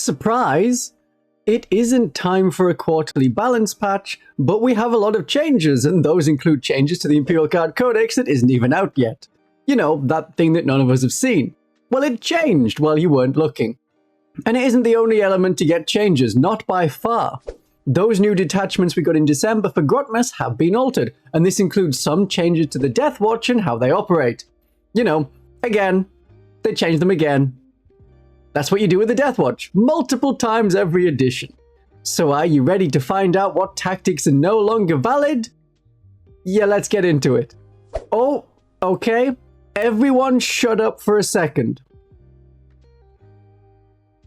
Surprise! It isn't time for a quarterly balance patch, but we have a lot of changes, and those include changes to the Imperial Guard Codex that isn't even out yet. You know, that thing that none of us have seen. Well, it changed while you weren't looking. And it isn't the only element to get changes, not by far. Those new detachments we got in December for Grotmas have been altered, and this includes some changes to the Deathwatch and how they operate. You know, again, they changed them again. That's what you do with the Deathwatch, multiple times every edition. So are you ready to find out what tactics are no longer valid? Yeah, let's get into it. Oh, okay. Everyone shut up for a second.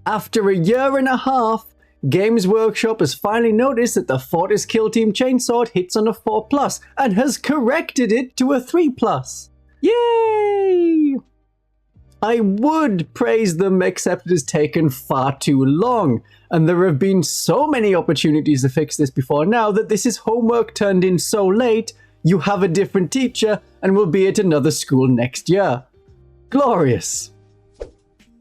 After a year and a half, Games Workshop has finally noticed that the Fortis Kill Team Chainsword hits on a 4+, and has corrected it to a 3+. Yay! I would praise them, except it has taken far too long, and there have been so many opportunities to fix this before now that this is homework turned in so late, you have a different teacher and will be at another school next year. Glorious!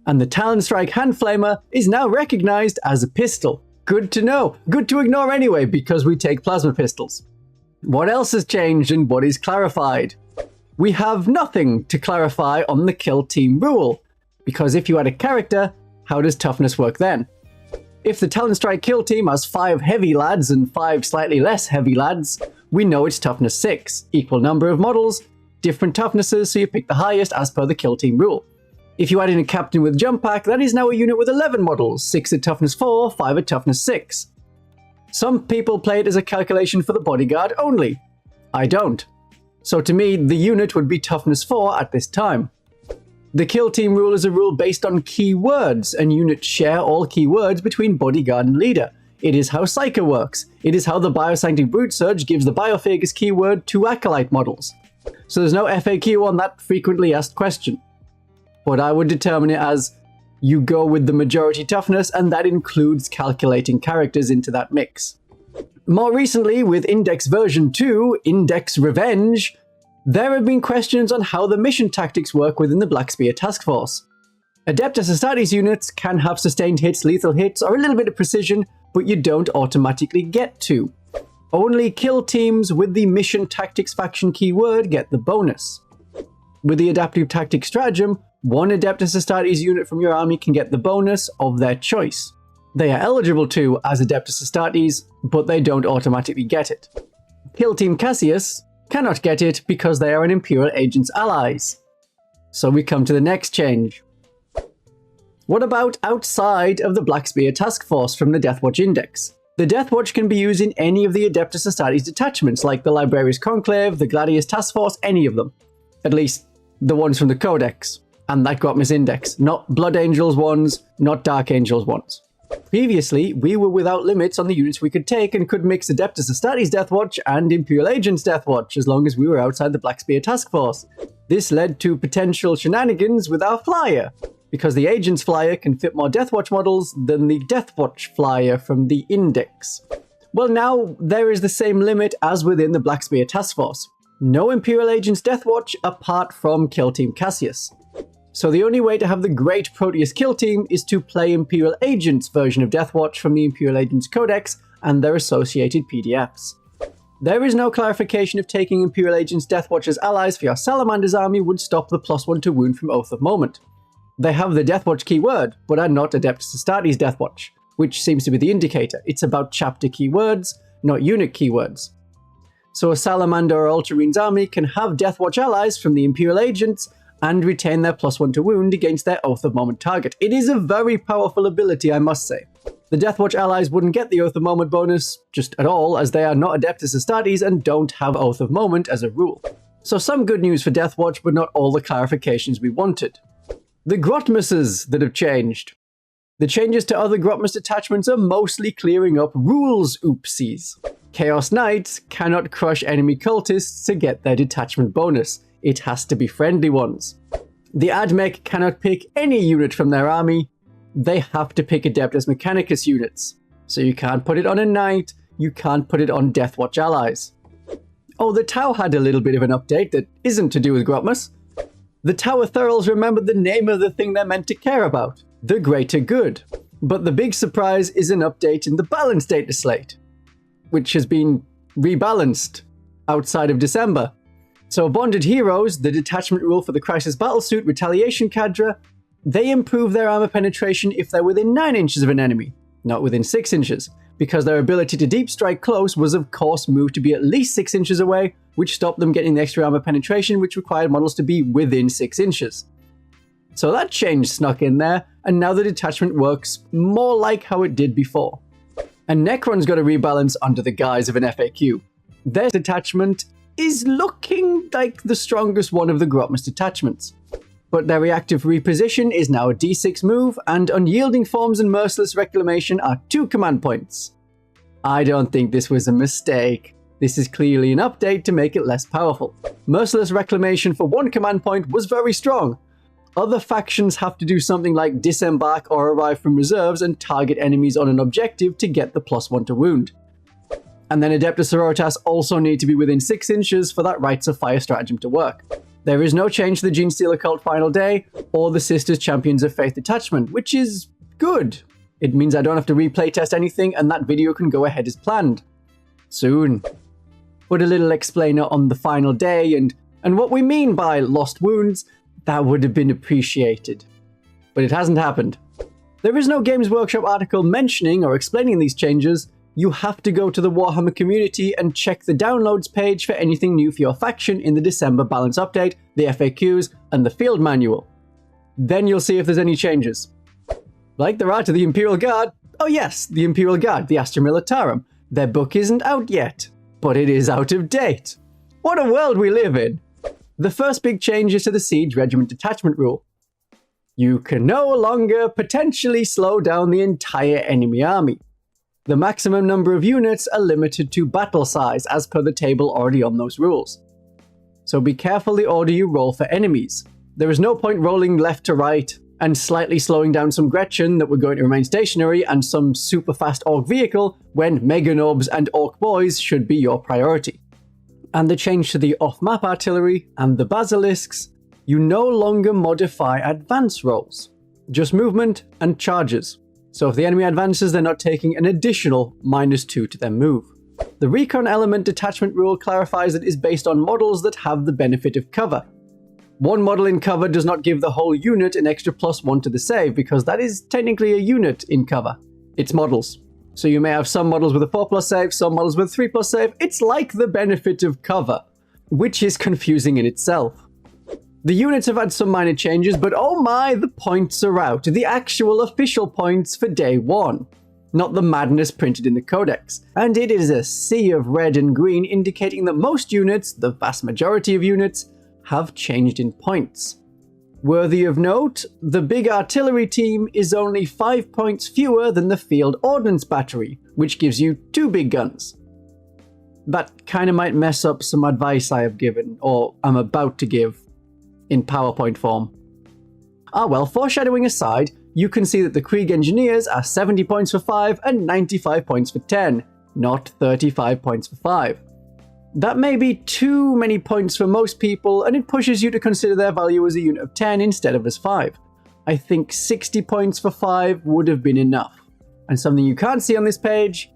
And the Talon Strike Handflamer is now recognized as a pistol. Good to know. Good to ignore anyway, because we take plasma pistols. What else has changed and what is clarified? We have nothing to clarify on the kill team rule, because if you add a character, how does toughness work then? If the Talon Strike kill team has 5 heavy lads and 5 slightly less heavy lads, we know it's toughness 6, equal number of models, different toughnesses, so you pick the highest as per the kill team rule. If you add in a captain with jump pack, that is now a unit with 11 models, 6 at toughness 4, 5 at toughness 6. Some people play it as a calculation for the bodyguard only. I don't. So to me, the unit would be toughness 4 at this time. The kill team rule is a rule based on keywords, and units share all keywords between bodyguard and leader. It is how Psyker works. It is how the Biosanctic Brute Surge gives the Biofig as keyword to Acolyte models. So there's no FAQ on that frequently asked question. But I would determine it as you go with the majority toughness, and that includes calculating characters into that mix. More recently, with Index version 2, Index Revenge, there have been questions on how the mission tactics work within the Black Spear Task Force. Adeptus Astartes units can have sustained hits, lethal hits, or a little bit of precision, but you don't automatically get to. Only kill teams with the Mission Tactics faction keyword get the bonus. With the Adaptive Tactics Stratagem, one Adeptus Astartes unit from your army can get the bonus of their choice. They are eligible to as Adeptus Astartes, but they don't automatically get it. Kill Team Cassius cannot get it because they are an Imperial Agent's allies. So we come to the next change. What about outside of the Black Spear Task Force from the Deathwatch Index? The Deathwatch can be used in any of the Adeptus Astartes detachments, like the Librarius Conclave, the Gladius Task Force, any of them. At least, the ones from the Codex, and that Grotmas Index. Not Blood Angels ones, not Dark Angels ones. Previously, we were without limits on the units we could take and could mix Adeptus Astartes Deathwatch and Imperial Agents Deathwatch as long as we were outside the Black Spear Task Force. This led to potential shenanigans with our flyer, because the Agents flyer can fit more Deathwatch models than the Deathwatch flyer from the Index. Well, now there is the same limit as within the Black Spear Task Force. No Imperial Agents Deathwatch apart from Kill Team Cassius. So the only way to have the Great Proteus Kill Team is to play Imperial Agents version of Deathwatch from the Imperial Agents Codex and their associated PDFs. There is no clarification if taking Imperial Agents Deathwatch as allies for your Salamander's army would stop the +1 to wound from Oath of Moment. They have the Deathwatch keyword, but are not Adeptus Astartes Deathwatch, which seems to be the indicator. It's about chapter keywords, not unit keywords. So a Salamander or Ultramarines army can have Deathwatch allies from the Imperial Agents and retain their +1 to wound against their Oath of Moment target. It is a very powerful ability, I must say. The Deathwatch allies wouldn't get the Oath of Moment bonus just at all, as they are not Adeptus Astartes and don't have Oath of Moment as a rule. So some good news for Deathwatch, but not all the clarifications we wanted. The Grotmases that have changed. The changes to other Grotmas detachments are mostly clearing up rules oopsies. Chaos Knights cannot crush enemy cultists to get their detachment bonus. It has to be friendly ones. The Admech cannot pick any unit from their army. They have to pick Adeptus Mechanicus units. So you can't put it on a Knight, you can't put it on Deathwatch allies. Oh, the Tau had a little bit of an update that isn't to do with Grotmas. The Tower Thurls remembered the name of the thing they're meant to care about. The greater good. But the big surprise is an update in the Balance Dataslate, which has been rebalanced outside of December. So Bonded Heroes, the detachment rule for the Crisis Battlesuit Retaliation Cadre, they improve their armor penetration if they're within 9 inches of an enemy, not within 6 inches, because their ability to deep strike close was of course moved to be at least 6 inches away, which stopped them getting the extra armor penetration which required models to be within 6 inches. So that change snuck in there, and now the detachment works more like how it did before. And Necron's got a rebalance under the guise of an FAQ. Their detachment is looking like the strongest one of the Grotmas detachments. But their reactive reposition is now a D6 move, and Unyielding Forms and Merciless Reclamation are 2 command points. I don't think this was a mistake. This is clearly an update to make it less powerful. Merciless Reclamation for 1 command point was very strong. Other factions have to do something like disembark or arrive from reserves and target enemies on an objective to get the +1 to wound. And then Adeptus Sororitas also need to be within 6 inches for that Rites of Fire stratagem to work. There is no change to the Genestealer Cult Final Day or the Sisters Champions of Faith detachment, which is good. It means I don't have to replay test anything and that video can go ahead as planned. Soon. Put a little explainer on the final day and what we mean by lost wounds, that would have been appreciated. But it hasn't happened. There is no Games Workshop article mentioning or explaining these changes. You have to go to the Warhammer community and check the downloads page for anything new for your faction in the December balance update, the FAQs, and the field manual. Then you'll see if there's any changes. Like there are to the Imperial Guard. Oh yes, the Imperial Guard, the Astra Militarum. Their book isn't out yet, but it is out of date. What a world we live in! The first big change is to the Siege Regiment Detachment rule. You can no longer potentially slow down the entire enemy army. The maximum number of units are limited to battle size as per the table already on those rules. So be careful the order you roll for enemies. There is no point rolling left to right and slightly slowing down some Gretchen that were going to remain stationary and some super fast Orc vehicle when Meganobs and Orc boys should be your priority. And the change to the off-map artillery and the basilisks, you no longer modify advance rolls, just movement and charges. So if the enemy advances, they're not taking an additional -2 to their move. The recon element detachment rule clarifies that it is based on models that have the benefit of cover. One model in cover does not give the whole unit an extra +1 to the save, because that is technically a unit in cover. It's models. So you may have some models with a 4+ save, some models with 3+ save. It's like the benefit of cover, which is confusing in itself. The units have had some minor changes, but oh my, the points are out. The actual official points for day 1. Not the madness printed in the codex. And it is a sea of red and green indicating that most units, the vast majority of units, have changed in points. Worthy of note, the big artillery team is only 5 points fewer than the field ordnance battery, which gives you 2 big guns. That kinda might mess up some advice I have given, or I'm about to give, in PowerPoint form. Ah well, foreshadowing aside, you can see that the Krieg Engineers are 70 points for 5 and 95 points for 10, not 35 points for 5. That may be too many points for most people, and it pushes you to consider their value as a unit of 10 instead of as 5. I think 60 points for 5 would have been enough. And something you can't see on this page,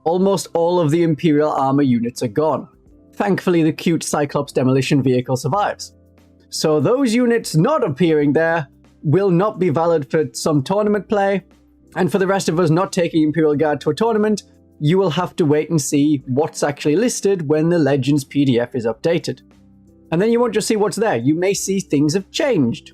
almost all of the Imperial armor units are gone. Thankfully, the cute Cyclops demolition vehicle survives. So those units not appearing there will not be valid for some tournament play, and for the rest of us not taking Imperial Guard to a tournament, you will have to wait and see what's actually listed when the Legends PDF is updated. And then you won't just see what's there, you may see things have changed.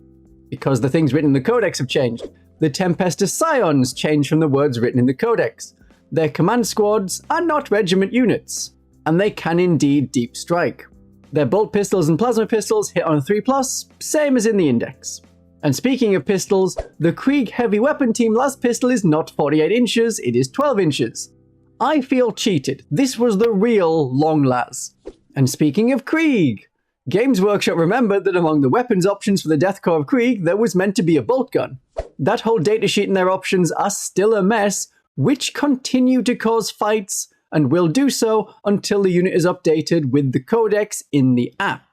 Because the things written in the Codex have changed. The Tempestus Scions changed from the words written in the Codex. Their command squads are not regiment units, and they can indeed deep strike. Their bolt pistols and plasma pistols hit on a 3+, same as in the Index. And speaking of pistols, the Krieg Heavy Weapon Team last pistol is not 48 inches, it is 12 inches. I feel cheated. This was the real long las. And speaking of Krieg, Games Workshop remembered that among the weapons options for the Death Corps of Krieg, there was meant to be a bolt gun. That whole datasheet and their options are still a mess, which continue to cause fights, and will do so until the unit is updated with the Codex in the app.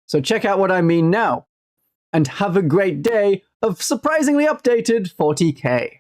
So check out what I mean now. And have a great day of surprisingly updated 40k.